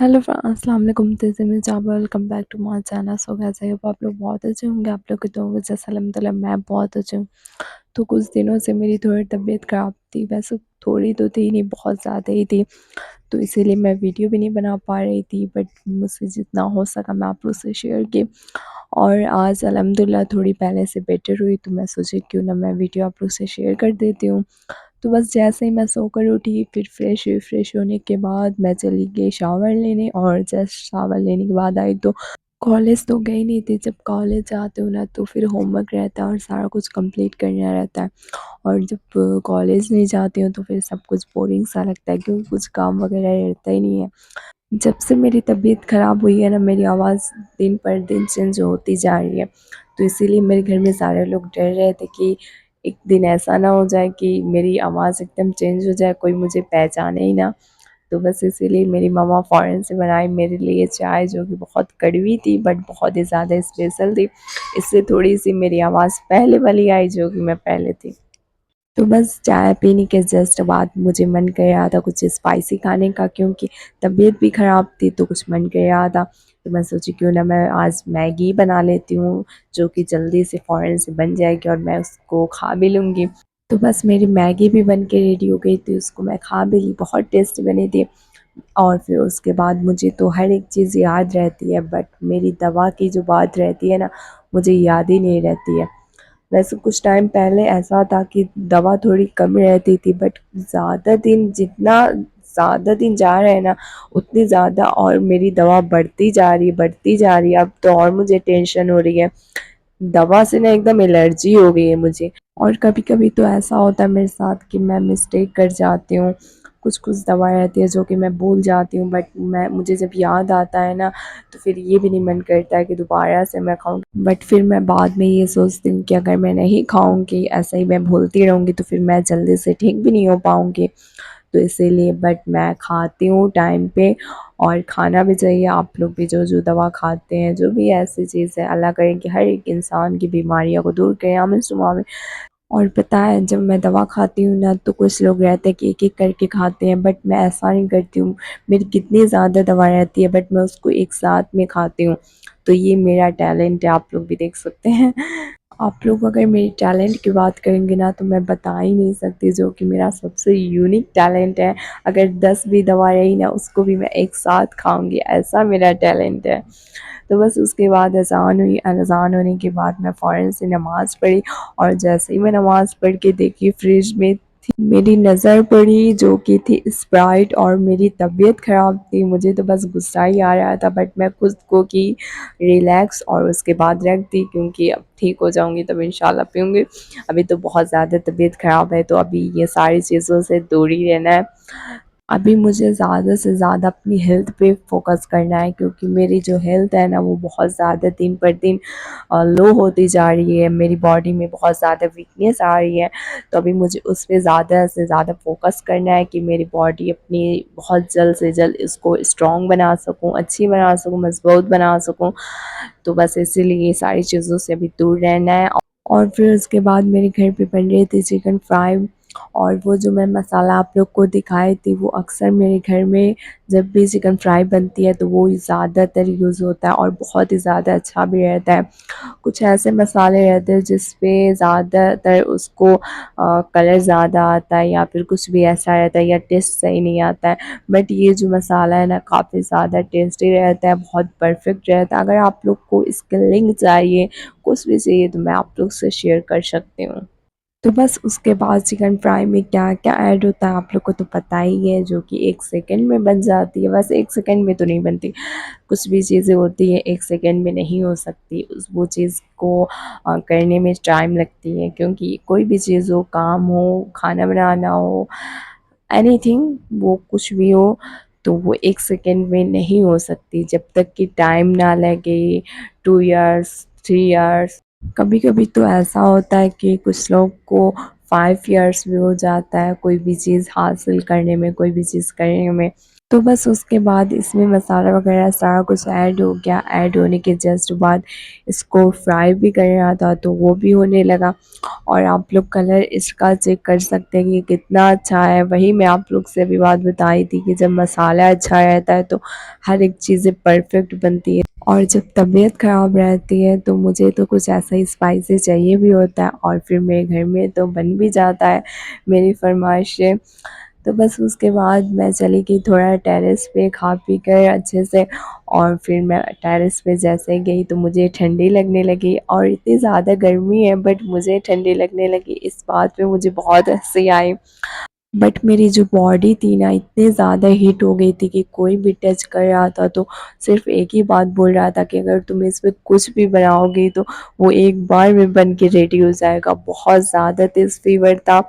Hello अस्सलाम वालेकुम तैसे में चावल welcome back to my channel. So कैसे हो आप लोग? बहुत अच्छे होंगे। आप लोग के तो जैसा अल्हम्दुलिल्लाह मैं बहुत अच्छी हूँ। तो कुछ दिनों से मेरी थोड़ी तबीयत ख़राब थी, वैसे थोड़ी तो थी नहीं, बहुत ज़्यादा ही थी। तो इसीलिए मैं वीडियो भी नहीं बना पा रही थी, बट मुझसे जितना हो सका मैं आप लोग से शेयर की। और आज अल्हम्दुलिल्लाह थोड़ी पहले से बेटर हुई, तो मैं सोची क्यों ना मैं वीडियो आप लोग से शेयर कर देती हूँ। तो बस जैसे ही मैं सोकर उठी फिर फ्रेश हुई, फ्रेश होने के बाद मैं चली गई शावर लेने, और जस्ट शावर लेने के बाद आई तो कॉलेज तो गई नहीं थी। जब कॉलेज जाते हो ना तो फिर होमवर्क रहता है और सारा कुछ कंप्लीट करना रहता है, और जब कॉलेज नहीं जाती हूँ तो फिर सब कुछ बोरिंग सा लगता है, क्योंकि कुछ काम वगैरह रहता ही नहीं है। जब से मेरी तबीयत ख़राब हुई है ना, मेरी आवाज़ दिन पर दिन चेंज होती जा रही है। तो इसीलिए मेरे घर में सारे लोग डर रहे थे कि एक दिन ऐसा ना हो जाए कि मेरी आवाज़ एकदम चेंज हो जाए, कोई मुझे पहचाने ही ना। तो बस इसीलिए मेरी मम्मा फ़ौरन से बनाई मेरे लिए चाय, जो कि बहुत कड़वी थी बट बहुत ही ज़्यादा स्पेशल थी। इससे थोड़ी-सी मेरी आवाज़ पहले वाली आई, जो कि मैं पहले थी। तो बस चाय पीने के जस्ट बाद मुझे मन कर रहा था कुछ स्पाइसी खाने का, क्योंकि तबीयत भी ख़राब थी तो कुछ मन कर रहा था। तो मैं सोची क्यों ना मैं आज मैगी बना लेती हूँ, जो कि जल्दी से फ़ौरन से बन जाएगी और मैं उसको खा भी लूँगी। तो बस मेरी मैगी भी बन के रेडी हो गई थी, उसको मैं खा भी ली, बहुत टेस्टी बनी थी। और फिर उसके बाद मुझे तो हर एक चीज़ याद रहती है, बट मेरी दवा की जो बात रहती है ना, मुझे याद ही नहीं रहती है। वैसे कुछ टाइम पहले ऐसा था कि दवा थोड़ी कम रहती थी, बट ज़्यादा दिन जितना ज़्यादा दिन जा रहे हैं ना, उतनी ज़्यादा और मेरी दवा बढ़ती जा रही है, बढ़ती जा रही है। अब तो और मुझे टेंशन हो रही है, दवा से ना एकदम एलर्जी हो गई है मुझे। और कभी-कभी तो ऐसा होता है मेरे साथ कि मैं मिस्टेक कर जाती हूँ। कुछ-कुछ दवाएँ रहती हैं जो कि मैं भूल जाती हूँ, बट मैं मुझे जब याद आता है ना, तो फिर ये भी नहीं मन करता है कि दोबारा से मैं खाऊँ। बट फिर मैं बाद में ये सोचती हूँ कि अगर मैं नहीं खाऊँगी, ऐसे ही मैं भूलती रहूँगी, तो फिर मैं जल्दी से ठीक भी नहीं हो पाऊँगी। तो इसीलिए बट मैं खाती हूँ टाइम पे, और खाना भी चाहिए। आप लोग भी जो दवा खाते हैं, जो भी ऐसी चीज़ है, अल्लाह करे कि हर एक इंसान की बीमारियों को दूर करे, आमीन सुम्मा आमीन। और पता है जब मैं दवा खाती हूँ ना, तो कुछ लोग रहते हैं कि एक-एक करके खाते हैं, बट मैं ऐसा नहीं करती हूँ। मेरी कितनी ज़्यादा दवा रहती है, बट मैं उसको एक साथ में खाती हूँ। तो ये मेरा टैलेंट है, आप लोग भी देख सकते हैं। आप लोग अगर मेरी टैलेंट की बात करेंगे ना, तो मैं बता ही नहीं सकती, जो कि मेरा सबसे यूनिक टैलेंट है। अगर 10 भी दवा रही ना, उसको भी मैं एक साथ खाऊँगी, ऐसा मेरा टैलेंट है। तो बस उसके बाद अज़ान हुई, अज़ान होने के बाद मैं फ़ौरन से नमाज़ पढ़ी, और जैसे ही मैं नमाज़ पढ़ के देखी फ्रिज में थी, मेरी नज़र पड़ी जो कि थी स्प्राइट, और मेरी तबीयत ख़राब थी, मुझे तो बस गुस्सा ही आ रहा था, बट मैं खुद को की रिलैक्स और उसके बाद रख दी, क्योंकि अब ठीक हो जाऊँगी तब इंशाल्लाह पीऊँगी। अभी तो बहुत ज़्यादा तबीयत ख़राब है, तो अभी ये सारी चीज़ों से दूर ही रहना है। अभी मुझे ज़्यादा से ज़्यादा अपनी हेल्थ पे फ़ोकस करना है, क्योंकि मेरी जो हेल्थ है ना, वो बहुत ज़्यादा दिन पर दिन लो होती जा रही है। मेरी बॉडी में बहुत ज़्यादा वीकनेस आ रही है, तो अभी मुझे उस पे ज़्यादा से ज़्यादा फ़ोकस करना है कि मेरी बॉडी अपनी बहुत जल्द से जल्द इसको स्ट्रॉन्ग बना सकूँ, अच्छी बना सकूँ, मज़बूत बना सकूँ। तो बस इसीलिए ये सारी चीज़ों से अभी दूर रहना है। और फिर उसके बाद मेरे घर पे बन रही थी चिकन फ्राई, और वो जो मैं मसाला आप लोग को दिखाई थी, वो अक्सर मेरे घर में जब भी चिकन फ्राई बनती है तो वो ज़्यादातर यूज़ होता है, और बहुत ही ज़्यादा अच्छा भी रहता है। कुछ ऐसे मसाले रहते हैं जिस पे ज़्यादातर उसको कलर ज़्यादा आता है, या फिर कुछ भी ऐसा रहता है, या टेस्ट सही नहीं आता है। बट ये जो मसाला है ना, काफ़ी ज़्यादा टेस्टी रहता है, बहुत परफेक्ट रहता है। अगर आप लोग को इसका लिंक चाहिए, कुछ भी चाहिए, तो मैं आप लोग से शेयर कर सकती हूँ। तो बस उसके बाद चिकन फ्राई में क्या-क्या ऐड होता है आप लोग को तो पता ही है, जो कि 1 सेकंड में बन जाती है। वैसे 1 सेकंड में तो नहीं बनती, कुछ भी चीज़ें होती हैं 1 सेकंड में नहीं हो सकती। उस वो चीज़ को करने में टाइम लगती है, क्योंकि कोई भी चीज़ हो, काम हो, खाना बनाना हो, एनीथिंग, वो कुछ भी हो, तो वो 1 सेकंड में नहीं हो सकती, जब तक कि टाइम ना लगे, 2 इयर्स, 3 इयर्स। कभी-कभी तो ऐसा होता है कि कुछ लोग को 5 इयर्स भी हो जाता है कोई भी चीज़ हासिल करने में, कोई भी चीज़ करने में। तो बस उसके बाद इसमें मसाला वगैरह सारा कुछ ऐड हो गया। ऐड होने के जस्ट बाद इसको फ्राई भी करना था तो वो भी होने लगा। और आप लोग कलर इसका चेक कर सकते हैं कि कितना अच्छा है। वही मैं आप लोग से अभी बात बताई थी कि जब मसाला अच्छा रहता है तो हर एक चीज़ें परफेक्ट बनती है। और जब तबीयत ख़राब रहती है तो मुझे तो कुछ ऐसा ही स्पाइसी चाहिए भी होता है, और फिर मेरे घर में तो बन भी जाता है मेरी फरमाइश से। तो बस उसके बाद मैं चली गई थोड़ा टेरेस पे खा पी कर अच्छे से। और फिर मैं टेरेस पे जैसे गई तो मुझे ठंडी लगने लगी, और इतनी ज़्यादा गर्मी है बट मुझे ठंडी लगने लगी। इस बात पे मुझे बहुत हंसी आई। बट मेरी जो बॉडी थी ना इतनी ज़्यादा हीट हो गई थी कि कोई भी टच कर रहा था तो सिर्फ एक ही बात बोल रहा था कि अगर तुम इसमें कुछ भी बनाओगी तो वो एक बार में बन के रेडी हो जाएगा। बहुत ज़्यादा तेज़ फीवर था,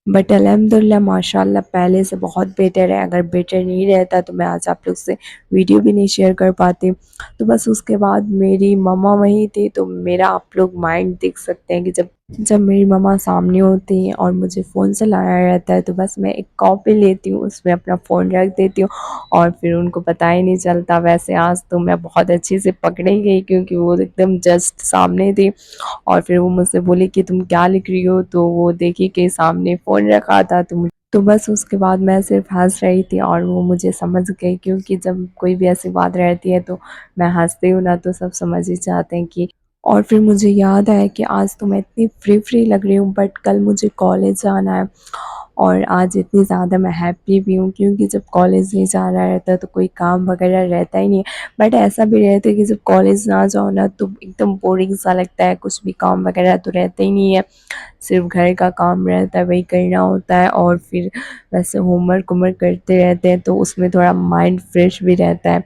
बट अल्हम्दुलिल्लाह माशाल्लाह पहले से बहुत बेटर है। अगर बेटर नहीं रहता तो मैं आज आप लोग से वीडियो भी नहीं शेयर कर पाती। तो बस उसके बाद मेरी मम्मा वहीं थी, तो मेरा आप लोग माइंड देख सकते हैं कि जब जब मेरी मम्मा सामने होती हैं और मुझे फ़ोन चलाना रहता है तो बस मैं एक कॉपी लेती हूँ, उसमें अपना फ़ोन रख देती हूँ और फिर उनको पता ही नहीं चलता। वैसे आज तो मैं बहुत अच्छे से पकड़ी गई क्योंकि वो एकदम जस्ट सामने थी। और फिर वो मुझसे बोली कि तुम क्या लिख रही हो, तो वो देखी कि सामने फ़ोन रखा था तो बस उसके बाद मैं सिर्फ हंस रही थी और वो मुझे समझ गई, क्योंकि जब कोई भी ऐसी बात रहती है तो मैं हंसती हूँ ना तो सब समझ ही जाते हैं कि। और फिर मुझे याद आया कि आज तो मैं इतनी फ्री फ्री लग रही हूँ बट कल मुझे कॉलेज जाना है। और आज इतनी ज़्यादा मैं हैप्पी भी हूँ क्योंकि जब कॉलेज नहीं जाना रहता है तो कोई काम वगैरह रहता ही नहीं है। बट ऐसा भी रहता है कि जब कॉलेज ना जाओ ना तो एकदम बोरिंग सा लगता है, कुछ भी काम वगैरह तो रहता ही नहीं है। सिर्फ घर का काम रहता है वही करना होता है, और फिर वैसे होमवर्क वूमवर्क करते रहते हैं तो उसमें थोड़ा माइंड फ्रेश भी रहता है।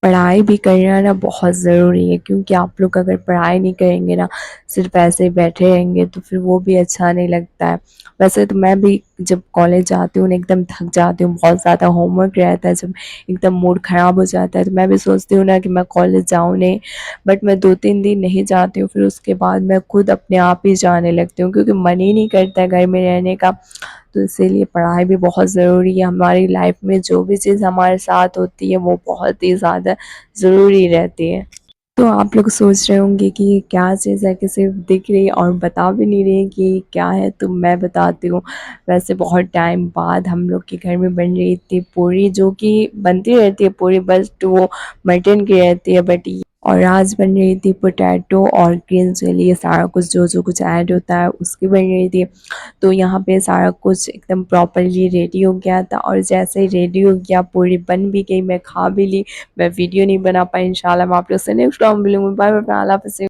पढ़ाई भी करना ना बहुत ज़रूरी है, क्योंकि आप लोग अगर पढ़ाई नहीं करेंगे ना, सिर्फ ऐसे ही बैठे रहेंगे तो फिर वो भी अच्छा नहीं लगता है। वैसे तो मैं भी जब कॉलेज जाती हूँ ना एकदम थक जाती हूँ, बहुत ज़्यादा होमवर्क रहता है, जब एकदम मूड ख़राब हो जाता है तो मैं भी सोचती हूँ ना कि मैं कॉलेज जाऊँ नहीं। बट मैं 2-3 दिन नहीं जाती हूँ, फिर उसके बाद मैं खुद अपने आप ही जाने लगती हूँ क्योंकि मन ही नहीं करता है घर में रहने का। तो इसीलिए पढ़ाई भी बहुत ज़रूरी है हमारी लाइफ में। जो भी चीज़ हमारे साथ होती है वो बहुत ही ज़्यादा ज़रूरी रहती है। तो आप लोग सोच रहे होंगे कि ये क्या चीज़ है कि सिर्फ दिख रही है और बता भी नहीं रही कि ये क्या है, तो मैं बताती हूँ। वैसे बहुत टाइम बाद हम लोग के घर में बन रही थी पूरी, जो कि बनती रहती है पूरी, बस वो मटन की रहती है बट और आज बन रही थी पोटैटो और ग्रीन चिली, ये सारा कुछ जो जो कुछ ऐड होता है उसकी बन रही थी। तो यहाँ पे सारा कुछ एकदम प्रॉपर्ली रेडी हो गया था, और जैसे ही रेडी हो गया पूरी बन भी गई, मैं खा भी ली। मैं वीडियो नहीं बना पाई। इंशाल्लाह मैं आप लोग से नेक्स्ट टाइम मिलूँगी। बाय बाय, अल्लाह हाफ़िज़।